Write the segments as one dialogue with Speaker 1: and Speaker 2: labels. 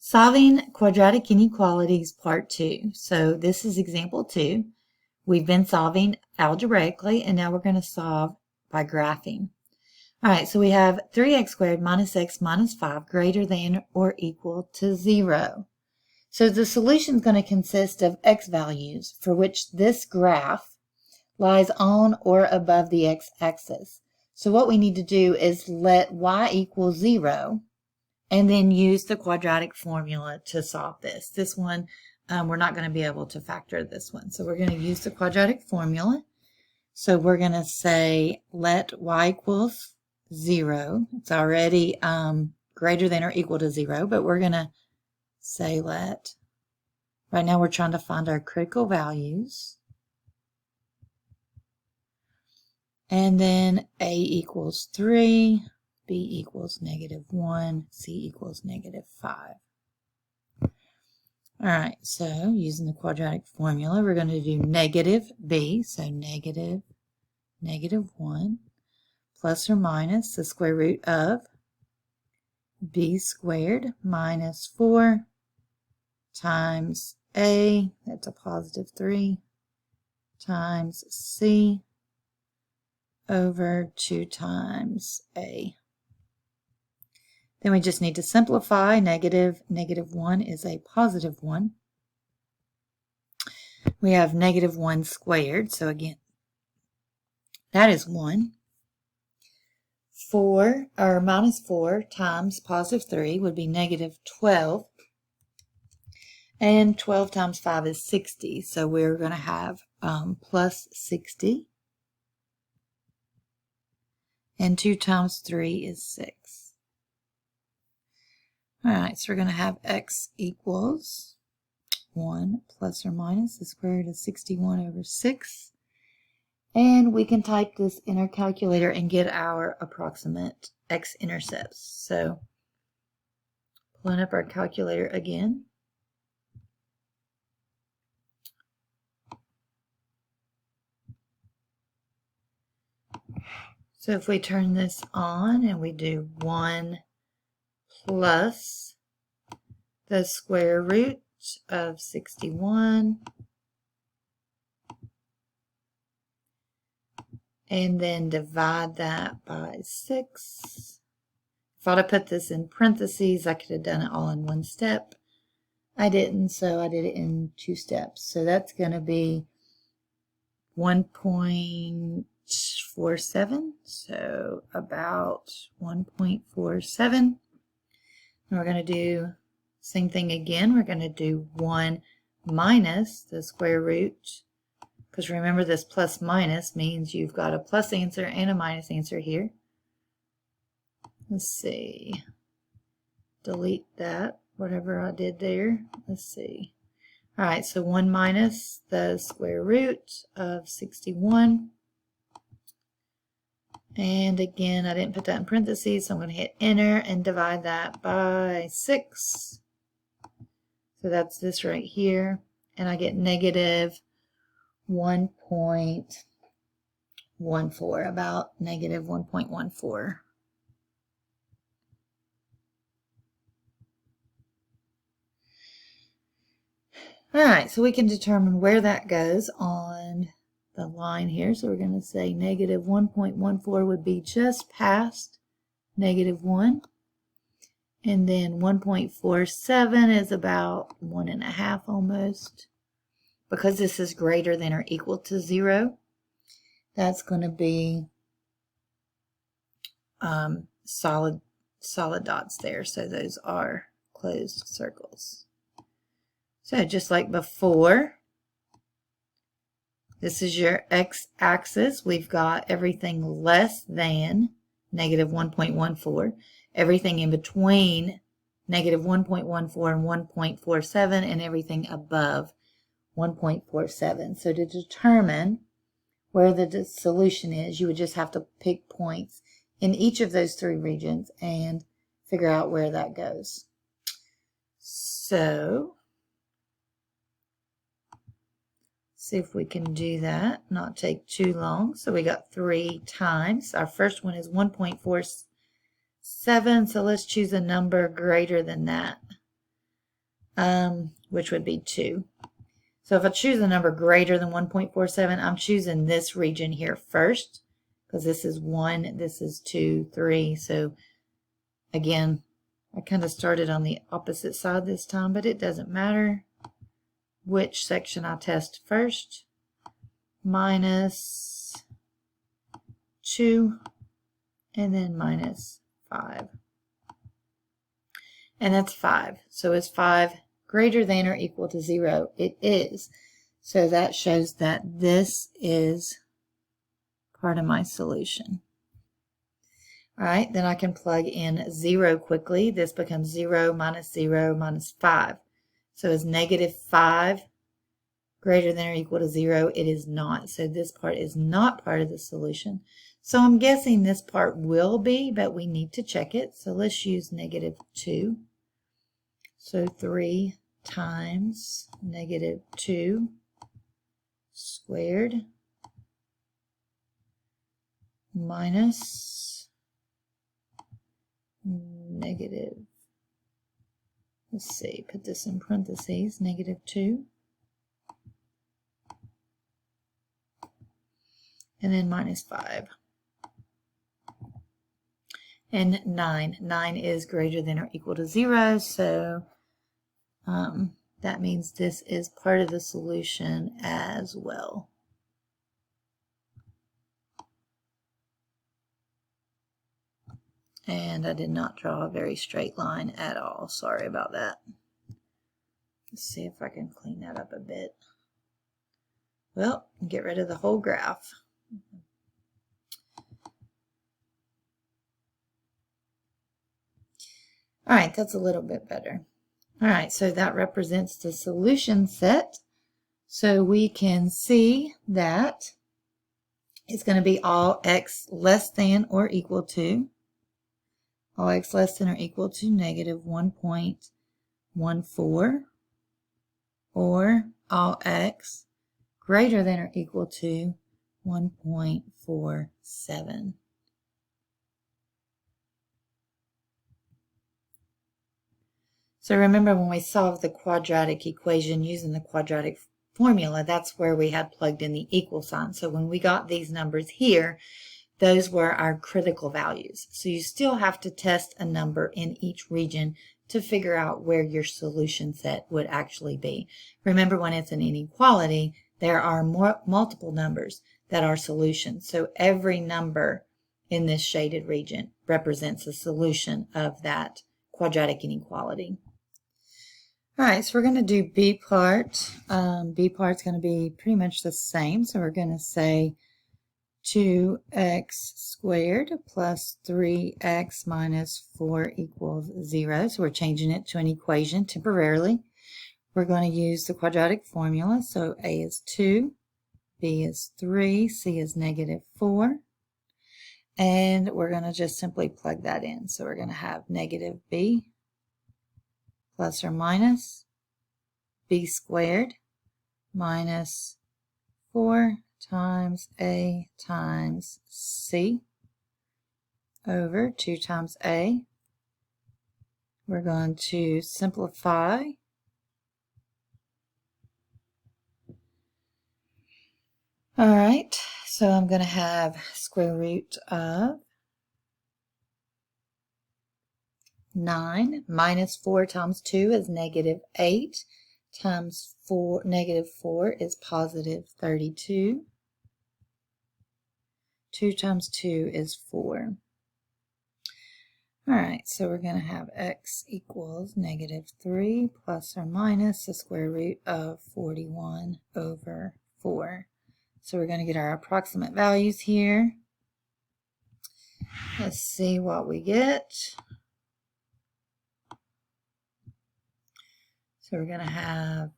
Speaker 1: Solving quadratic inequalities, part 2. So this is example 2. We've been solving algebraically, and now we're going to solve by graphing. All right, so we have 3x squared minus x minus 5 greater than or equal to 0. So the solution is going to consist of x values for which this graph lies on or above the x-axis. So what we need to do is let y equal 0 and then use the quadratic formula to solve this. This one, we're not going to be able to factor this one. So we're going to use the quadratic formula. So we're going to say let y equals 0. It's already greater than or equal to 0, but we're going to say let. Right now we're trying to find our critical values. And then a equals 3. B equals -1, C equals -5. All right, so using the quadratic formula, we're going to do negative b, so negative 1, plus or minus the square root of b squared minus 4 times a, that's a positive 3, times c over 2 times a. Then we just need to simplify. Negative 1 is a positive 1. We have negative 1 squared. So again, that is 1. 4, or minus 4 times positive 3 would be negative 12. And 12 times 5 is 60. So we're going to have plus 60. And 2 times 3 is 6. All right, so we're going to have x equals 1 plus or minus the square root of 61 over 6. And we can type this in our calculator and get our approximate x-intercepts. So pulling up our calculator again. So if we turn this on and we do 1 plus the square root of 61, and then divide that by 6. If I'd have put this in parentheses, I could have done it all in one step. I didn't, so I did it in 2 steps. So that's going to be 1.47, so about 1.47. And we're going to do same thing again. We're going to do 1 minus the square root, because remember this plus minus means you've got a plus answer and a minus answer here. Let's see. Delete that, whatever I did there. Let's see. All right, so 1 minus the square root of 61. And again, I didn't put that in parentheses, so I'm going to hit enter and divide that by 6. So that's this right here. And I get negative 1.14, about negative 1.14. All right, so we can determine where that goes on the line here. So we're going to say negative 1.14 would be just past negative 1. And then 1.47 is about 1.5 almost. Because this is greater than or equal to 0, that's going to be solid dots there. So those are closed circles. So just like before, this is your x-axis. We've got everything less than negative 1.14, everything in between negative 1.14 and 1.47, and everything above 1.47. So to determine where the solution is, you would just have to pick points in each of those 3 regions and figure out where that goes. So see if we can do that, not take too long. So we got 3 times. Our first one is 1.47, so let's choose a number greater than that. which would be 2. So if I choose a number greater than 1.47, I'm choosing this region here first, because this is 1, this is 2, 3. So again, I kind of started on the opposite side this time, but it doesn't matter which section I test first. Minus 2, and then minus 5. And that's 5. So is 5 greater than or equal to 0? It is. So that shows that this is part of my solution. All right, then I can plug in 0 quickly. This becomes 0 minus 5. So is negative 5 greater than or equal to 0? It is not. So this part is not part of the solution. So I'm guessing this part will be, but we need to check it. So let's use negative 2. So 3 times negative 2 squared minus negative, let's see, put this in parentheses, negative 2. And then minus 5. And 9. 9 is greater than or equal to 0, so that means this is part of the solution as well. And I did not draw a very straight line at all. Sorry about that. Let's see if I can clean that up a bit. Well, get rid of the whole graph. All right, that's a little bit better. All right, so that represents the solution set. So we can see that it's going to be all x less than or equal to, all x less than or equal to negative 1.14, or all x greater than or equal to 1.47. So remember when we solved the quadratic equation using the quadratic formula, that's where we had plugged in the equal sign. So when we got these numbers here, those were our critical values. So you still have to test a number in each region to figure out where your solution set would actually be. Remember, when it's an inequality, there are multiple numbers that are solutions. So every number in this shaded region represents a solution of that quadratic inequality. All right, so we're going to do B part. B part's going to be pretty much the same. So we're going to say 2x squared plus 3x minus 4 equals 0. So we're changing it to an equation temporarily. We're going to use the quadratic formula. So A is 2, B is 3, C is negative 4. And we're going to just simply plug that in. So we're going to have negative B plus or minus b squared minus 4 times a times c over 2 times a. We're going to simplify. All right, so I'm going to have square root of 9 minus 4 times 2 is negative 8 times negative 4 is positive 32. 2 times 2 is 4. All right, so we're going to have x equals negative 3 plus or minus the square root of 41 over 4. So we're going to get our approximate values here. Let's see what we get. So we're going to have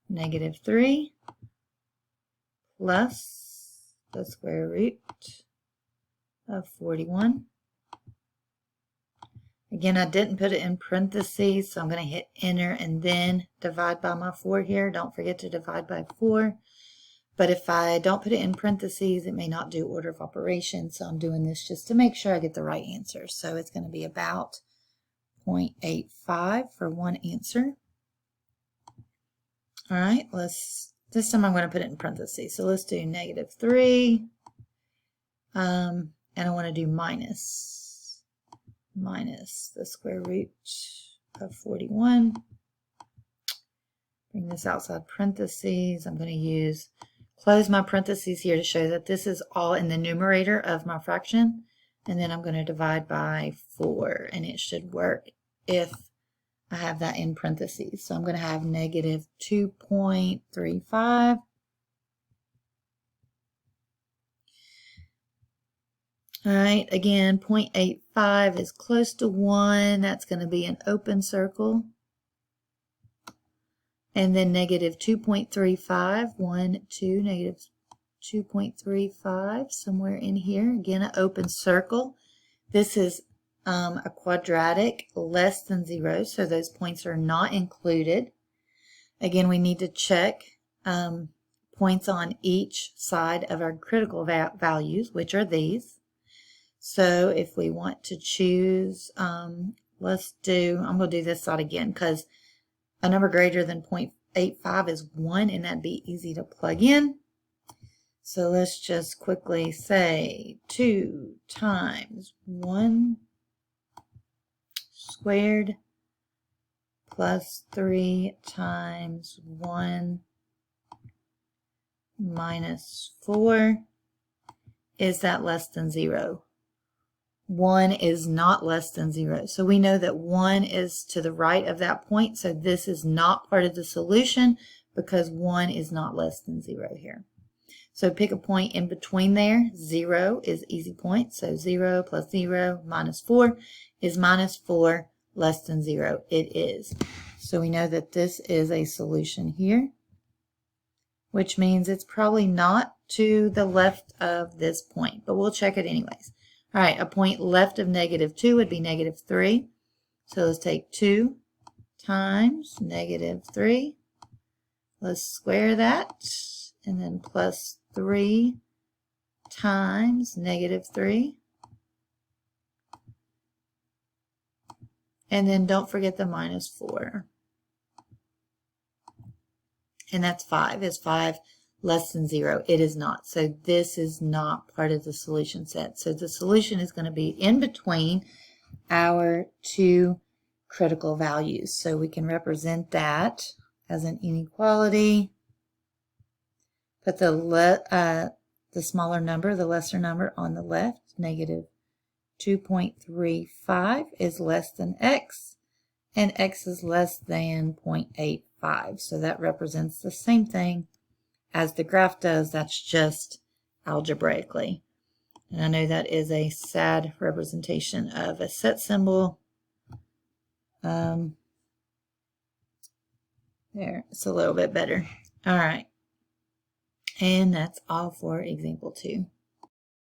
Speaker 1: negative 3 plus the square root of 41. Again, I didn't put it in parentheses, so I'm going to hit enter and then divide by my 4 here. Don't forget to divide by 4. But if I don't put it in parentheses, it may not do order of operations. So I'm doing this just to make sure I get the right answer. So it's going to be about 0.85 for one answer. All right, this time I'm going to put it in parentheses. So let's do -3, and I want to do minus the square root of 41. Bring this outside parentheses. I'm going to close my parentheses here to show that this is all in the numerator of my fraction. And then I'm going to divide by 4, and it should work if I have that in parentheses. So I'm going to have -2.35. All right, again, 0.85 is close to 1. That's going to be an open circle. And then -2.35, 1, 2, -2.35, somewhere in here. Again, an open circle. This is a quadratic less than 0, so those points are not included. Again, we need to check points on each side of our critical values, which are these. So if we want to choose, I'm going to do this side again because a number greater than 0.85 is 1, and that'd be easy to plug in. So let's just quickly say 2 times 1 squared plus 3 times 1 minus 4. Is that less than 0? 1 is not less than 0. So we know that 1 is to the right of that point. So this is not part of the solution because 1 is not less than 0 here. So pick a point in between there. 0 is easy point. So 0 plus 0 minus 4 is minus 4 less than 0. It is. So we know that this is a solution here, which means it's probably not to the left of this point, but we'll check it anyways. All right, a point left of -2 would be -3. So let's take 2 times -3. Let's square that, and then plus 3 times -3. And then don't forget the minus 4. And that's 5. Is 5 less than 0? It is not. So this is not part of the solution set. So the solution is going to be in between our two critical values. So we can represent that as an inequality. Put the smaller number, the lesser number on the left. -2.35 is less than x, and x is less than 0.85. So that represents the same thing as the graph does. That's just algebraically. And I know that is a sad representation of a set symbol. There, it's a little bit better. All right. And that's all for example 2.